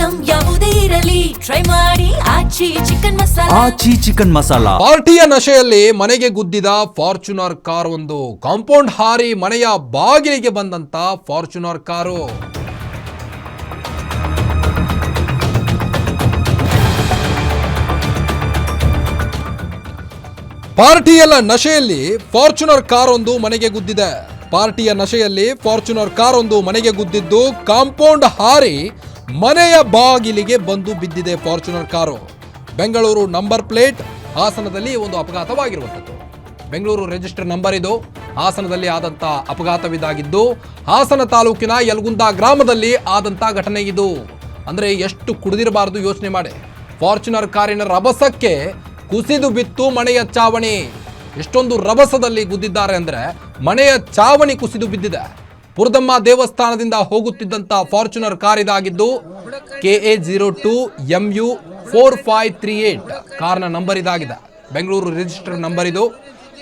Item ಯಾವುದೇ ಇರಲಿ try ಮಾಡಿ ಆಚಿ ಚಿಕನ್ ಮಸಾಲಾ. ಆಚಿ ಚಿಕನ್ ಮಸಾಲಾ. ಪಾರ್ಟಿಯ ನಶೆಯಲ್ಲಿ ಮನೆಗೆ ಗುದ್ದಿದ ಫಾರ್ಚುನರ್ ಕಾರ್ ಒಂದು, ಕಾಂಪೌಂಡ್ ಹಾರಿ ಮನೆಯ ಬಾಗಿಲಿಗೆ ಬಂದಂತ ಫಾರ್ಚುನರ್ ಕಾರು. ಪಾರ್ಟಿಯ ನಶೆಯಲ್ಲಿ ಫಾರ್ಚುನರ್ ಕಾರ್ ಒಂದು ಮನೆಗೆ ಗುದ್ದಿದೆ. ಪಾರ್ಟಿಯ ನಶೆಯಲ್ಲಿ ಫಾರ್ಚುನರ್ ಕಾರ್ ಒಂದು ಮನೆಗೆ ಗುದ್ದಿದ್ದು ಕಾಂಪೌಂಡ್ ಹಾರಿ ಮನೆಯ ಬಾಗಿಲಿಗೆ ಬಂದು ಬಿದ್ದಿದೆ Fortuner car. Bengaluru number plate, ಹಾಸನದಲ್ಲಿ ಒಂದು ಅಪಘಾತವಾಗಿರುವಂಥದ್ದು. ಬೆಂಗಳೂರು ರಿಜಿಸ್ಟರ್ ನಂಬರ್ ಇದು. ಹಾಸನದಲ್ಲಿ ಆದಂಥ ಅಪಘಾತವಿದಾಗಿದ್ದು ಹಾಸನ ತಾಲೂಕಿನ ಯಲಗುಂದ ಗ್ರಾಮದಲ್ಲಿ ಆದಂಥ ಘಟನೆ ಇದು. ಅಂದರೆ ಎಷ್ಟು ಕುಡಿದಿರಬಾರದು ಯೋಚನೆ ಮಾಡಿ. ಫಾರ್ಚುನರ್ ಕಾರಿನ ರಭಸಕ್ಕೆ ಕುಸಿದು ಬಿತ್ತು ಮನೆಯ ಚಾವಣಿ. ಎಷ್ಟೊಂದು ರಭಸದಲ್ಲಿ ಗುದ್ದಿದ್ದಾರೆ ಅಂದರೆ ಮನೆಯ ಚಾವಣಿ ಕುಸಿದು ಬಿದ್ದಿದೆ. ಪುರದಮ್ಮ ದೇವಸ್ಥಾನದಿಂದ ಹೋಗುತ್ತಿದ್ದಂಥ ಫಾರ್ಚುನರ್ ಕಾರ್ ಇದಾಗಿದ್ದು KA02 MU 4538 ಕಾರ್ನ ನಂಬರ್ ಇದಾಗಿದೆ. ಬೆಂಗಳೂರು ರಿಜಿಸ್ಟರ್ ನಂಬರ್ ಇದು.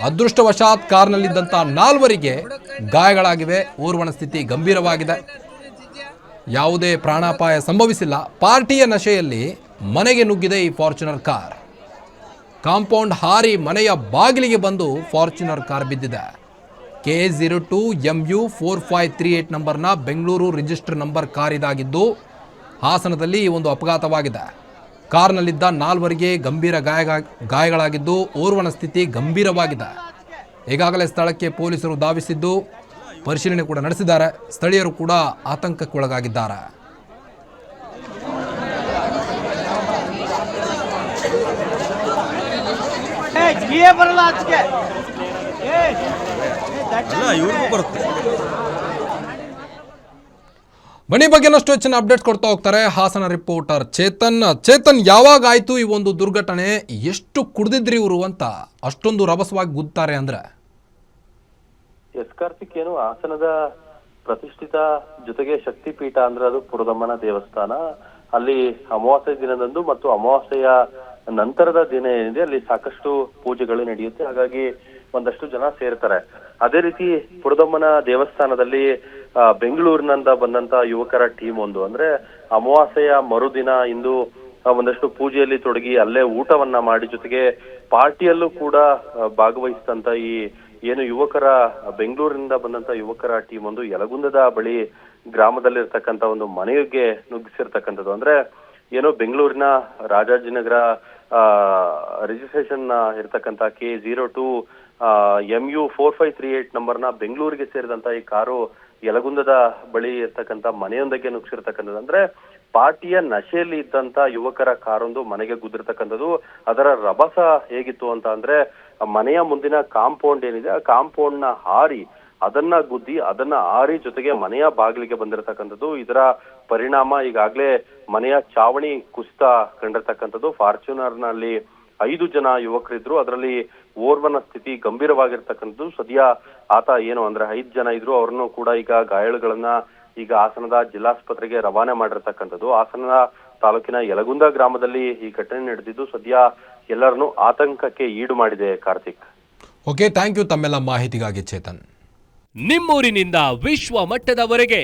ಅದೃಷ್ಟವಶಾತ್ ಕಾರ್ನಲ್ಲಿದ್ದಂಥ 4ವರಿಗೆ ಗಾಯಗಳಾಗಿವೆ. ಓರ್ವನ ಸ್ಥಿತಿ ಗಂಭೀರವಾಗಿದೆ. ಯಾವುದೇ ಪ್ರಾಣಾಪಾಯ ಸಂಭವಿಸಿಲ್ಲ. ಪಾರ್ಟಿಯ ನಶೆಯಲ್ಲಿ ಮನೆಗೆ ನುಗ್ಗಿದೆ ಈ ಫಾರ್ಚುನರ್ ಕಾರ್. ಕಾಂಪೌಂಡ್ ಹಾರಿ ಮನೆಯ ಬಾಗಿಲಿಗೆ ಬಂದು ಫಾರ್ಚುನರ್ ಕಾರ್ ಬಿದ್ದಿದೆ. KA02 MU 4538 ನಂಬರ್ನ ಬೆಂಗಳೂರು ರಿಜಿಸ್ಟರ್ ನಂಬರ್ ಕಾರ್ ಇದಾಗಿದ್ದು ಹಾಸನದಲ್ಲಿ ಈ ಒಂದು ಅಪಘಾತವಾಗಿದೆ. ಕಾರ್ನಲ್ಲಿದ್ದ 4ವರಿಗೆ ಗಂಭೀರ ಗಾಯಗಳಾಗಿದ್ದು ಓರ್ವನ ಸ್ಥಿತಿ ಗಂಭೀರವಾಗಿದೆ. ಈಗಾಗಲೇ ಸ್ಥಳಕ್ಕೆ ಪೊಲೀಸರು ಧಾವಿಸಿದ್ದು ಪರಿಶೀಲನೆ ಕೂಡ ನಡೆಸಿದ್ದಾರೆ. ಸ್ಥಳೀಯರು ಕೂಡ ಆತಂಕಕ್ಕೊಳಗಾಗಿದ್ದಾರೆ. ಬನ್ನಿ ಬಗ್ಗೆ ಹೆಚ್ಚಿನ ಅಪ್ಡೇಟ್ಸ್ ಕೊಡ್ತಾ ಹೋಗ್ತಾರೆ ಹಾಸನ ರಿಪೋರ್ಟರ್ ಚೇತನ್. ಯಾವಾಗ ಆಯ್ತು ಈ ಒಂದು ದುರ್ಘಟನೆ? ಎಷ್ಟು ಕುಡ್ದಿದ್ರಿ ಇವರು ಅಂತ ಅಷ್ಟೊಂದು ರಭಸವಾಗಿ ಗುದ್ತಾರೆ ಅಂದ್ರೆ? ಕಾರ್ತಿಕ್, ಏನು ಹಾಸನದ ಪ್ರತಿಷ್ಠಿತ ಜೊತೆಗೆ ಶಕ್ತಿಪೀಠ ಅಂದ್ರೆ ಅದು ಪುರದಮ್ಮನ ದೇವಸ್ಥಾನ. ಅಲ್ಲಿ ಅಮಾವಾಸ್ಯೆ ದಿನದಂದು ಮತ್ತು ಅಮಾವಾಸ್ಯೆಯ ನಂತರದ ದಿನ ಏನಿದೆ ಅಲ್ಲಿ ಸಾಕಷ್ಟು ಪೂಜೆಗಳು ನಡೆಯುತ್ತೆ. ಹಾಗಾಗಿ ಒಂದಷ್ಟು ಜನ ಸೇರ್ತಾರೆ. ಅದೇ ರೀತಿ ಪುರದಮ್ಮನ ದೇವಸ್ಥಾನದಲ್ಲಿ ಬೆಂಗಳೂರಿನಿಂದ ಬಂದಂತ ಯುವಕರ ಟೀಮ್ ಒಂದು, ಅಂದ್ರೆ ಅಮಾವಾಸ್ಯೆಯ ಮರುದಿನ ಇಂದು ಒಂದಷ್ಟು ಪೂಜೆಯಲ್ಲಿ ತೊಡಗಿ ಅಲ್ಲೇ ಊಟವನ್ನ ಮಾಡಿ ಜೊತೆಗೆ ಪಾರ್ಟಿಯಲ್ಲೂ ಕೂಡ ಭಾಗವಹಿಸಿದಂತ ಈ ಏನು ಯುವಕರ ಬೆಂಗಳೂರಿನಿಂದ ಬಂದಂತ ಯುವಕರ ಟೀಮ್ ಒಂದು ಯಲಗುಂದದ ಬಳಿ ಗ್ರಾಮದಲ್ಲಿರ್ತಕ್ಕಂಥ ಒಂದು ಮನೆಗೆ ನುಗ್ಗಿಸಿರ್ತಕ್ಕಂಥದ್ದು. ಅಂದ್ರೆ ಏನೋ ಬೆಂಗಳೂರಿನ ರಾಜಾಜಿನಗರ ರಿಜಿಸ್ಟ್ರೇಷನ್ ಇರ್ತಕ್ಕಂಥ KA02 MU 4538 ನಂಬರ್ನ ಬೆಂಗಳೂರಿಗೆ ಸೇರಿದಂತ ಈ ಕಾರು ಯಲಗುಂದದ ಬಳಿ ಇರ್ತಕ್ಕಂಥ ಮನೆಯೊಂದಕ್ಕೆ ನುಗ್ಸಿರ್ತಕ್ಕಂಥದ್ದು. ಅಂದ್ರೆ ಪಾರ್ಟಿಯ ನಶೆಯಲ್ಲಿ ಇದ್ದಂತ ಯುವಕರ ಕಾರೊಂದು ಮನೆಗೆ ಗುದ್ದಿರ್ತಕ್ಕಂಥದ್ದು. ಅದರ ರಭಸ ಹೇಗಿತ್ತು ಅಂತ ಅಂದ್ರೆ ಮನೆಯ ಮುಂದಿನ ಕಾಂಪೌಂಡ್ ಏನಿದೆ ಆ ಕಾಂಪೌಂಡ್ ನ ಹಾರಿ ಅದನ್ನ ಗುದ್ದಿ ಅದನ್ನ ಹಾರಿ ಜೊತೆಗೆ ಮನೆಯ ಬಾಗಿಲಿಗೆ ಬಂದಿರತಕ್ಕಂಥದ್ದು. ಇದರ ಪರಿಣಾಮ ಈಗಾಗಲೇ ಮನೆಯ ಚಾವಣಿ ಕುಸಿತ ಕಂಡಿರ್ತಕ್ಕಂಥದ್ದು. ಫಾರ್ಚುನರ್ ನಲ್ಲಿ 5 ಜನ ಯುವಕರಿದ್ರು. ಅದರಲ್ಲಿ ಓರ್ವನ ಸ್ಥಿತಿ ಗಂಭೀರವಾಗಿರ್ತಕ್ಕಂಥದ್ದು. ಸದ್ಯ ಆತ ಏನು ಅಂದ್ರೆ 5 ಜನ ಇದ್ರು, ಅವ್ರನ್ನು ಕೂಡ ಈಗ ಗಾಯಾಳುಗಳನ್ನ ಈಗ ಹಾಸನದ ಜಿಲ್ಲಾಸ್ಪತ್ರೆಗೆ ರವಾನೆ ಮಾಡಿರ್ತಕ್ಕಂಥದ್ದು. ಹಾಸನದ ತಾಲೂಕಿನ ಯಲಗುಂದ ಗ್ರಾಮದಲ್ಲಿ ಈ ಘಟನೆ ನಡೆದಿದ್ದು ಸದ್ಯ ಎಲ್ಲರನ್ನೂ ಆತಂಕಕ್ಕೆ ಈಡು ಮಾಡಿದೆ. ಕಾರ್ತಿಕ್, ಓಕೆ, ಥ್ಯಾಂಕ್ ಯು ತಮ್ಮೆಲ್ಲ ಮಾಹಿತಿಗಾಗಿ ಚೇತನ್. ನಿಮ್ಮೂರಿನಿಂದ ವಿಶ್ವ ಮಟ್ಟದವರೆಗೆ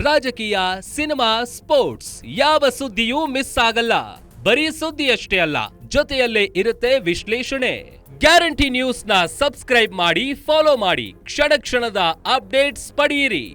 ರಾಜಕೀಯ, ಸಿನಿಮಾ, ಸ್ಪೋರ್ಟ್ಸ್ ಯಾವ ಸುದ್ದಿಯೂ ಮಿಸ್ ಆಗಲ್ಲ. ಬರೀ ಸುದ್ದಿಯಷ್ಟೇ ಅಲ್ಲ, ಜೊತೆಯಲ್ಲೇ ಇರುತ್ತೆ ವಿಶ್ಲೇಷಣೆ. ಗ್ಯಾರಂಟಿ ನ್ಯೂಸ್ನ ಸಬ್ಸ್ಕ್ರೈಬ್ ಮಾಡಿ, ಫಾಲೋ ಮಾಡಿ, ಕ್ಷಣ ಕ್ಷಣದ ಅಪ್ಡೇಟ್ಸ್ ಪಡೆಯಿರಿ.